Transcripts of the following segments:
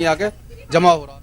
आके जमा हो रहा।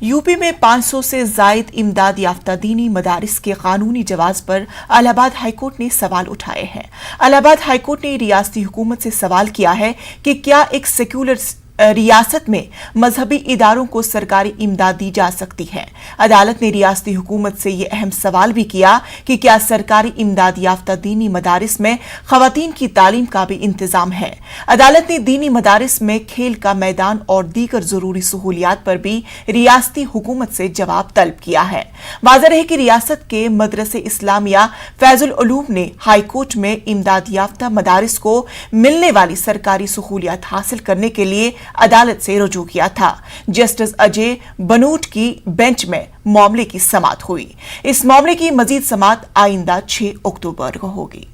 यूपी में 500 से जायद इमदाद याफ्ता दीनी मदारिस के कानूनी जवाज पर इलाहाबाद हाईकोर्ट ने सवाल उठाए हैं। इलाहाबाद हाईकोर्ट ने रियासती हुकूमत से सवाल किया है कि क्या एक सेक्युलर रियासत में मजहबी इदारों को सरकारी इमदाद दी जा सकती है। अदालत ने रियासती हुकूमत से यह अहम सवाल भी किया कि क्या सरकारी इमदाद याफ्ता दीनी मदारिस में खवातीन की तालीम का भी इंतजाम है। अदालत ने दीनी मदारिस में खेल का मैदान और दीगर जरूरी सहूलियात पर भी रियासती हुकूमत से जवाब तलब किया है। वाज़ेह रहे कि रियासत के मदरसे इस्लामिया फैजुल उलूम ने हाईकोर्ट में इमदाद याफ्ता मदारिस को मिलने वाली सरकारी सहूलियात हासिल करने के लिए अदालत से रुजू किया था। जस्टिस अजय बनूट की बेंच में मामले की समाअत हुई। इस मामले की मजीद समाअत आइंदा 6 अक्टूबर को होगी।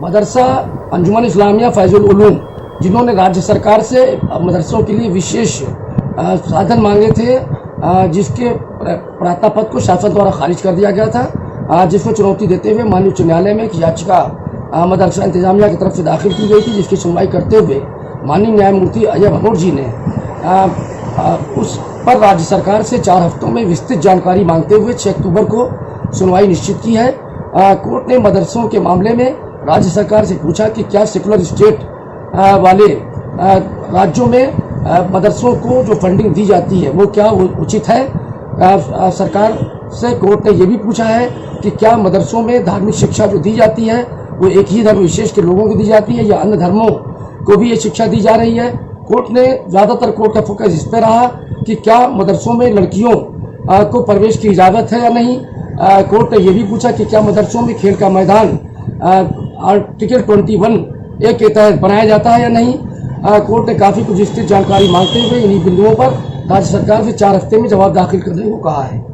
मदरसा अंजुमन इस्लामिया फैजुल उलूम जिन्होंने राज्य सरकार से मदरसों के लिए विशेष साधन मांगे थे, जिसके प्रार्थना पत्र को शासन द्वारा खारिज कर दिया गया था, जिसको चुनौती देते हुए माननीय उच्च न्यायालय में एक याचिका मदरसा इंतजामिया की तरफ से दाखिल की गई थी, जिसकी सुनवाई करते हुए माननीय न्यायमूर्ति अजय बनूट जी ने उस पर राज्य सरकार से 4 हफ्तों में विस्तृत जानकारी मांगते हुए 6 अक्टूबर को सुनवाई निश्चित की है। कोर्ट ने मदरसों के मामले में राज्य सरकार से पूछा कि क्या सेकुलर स्टेट वाले राज्यों में मदरसों को जो फंडिंग दी जाती है वो क्या उचित है। सरकार से कोर्ट ने ये भी पूछा है कि क्या मदरसों में धार्मिक शिक्षा जो दी जाती है वो एक ही धर्म विशेष के लोगों को दी जाती है या अन्य धर्मों को भी ये शिक्षा दी जा रही है। कोर्ट ने ज़्यादातर कोर्ट का फोकस इस पर रहा कि क्या मदरसों में लड़कियों को प्रवेश की इजाज़त है या नहीं। कोर्ट ने यह भी पूछा कि क्या मदरसों में खेल का मैदान आर्टिकल 21A के तहत बनाया जाता है या नहीं। कोर्ट ने काफ़ी कुछ विस्तृत जानकारी मांगते हुए इन्हीं बिंदुओं पर राज्य सरकार से 4 हफ्ते में जवाब दाखिल करने को कहा है।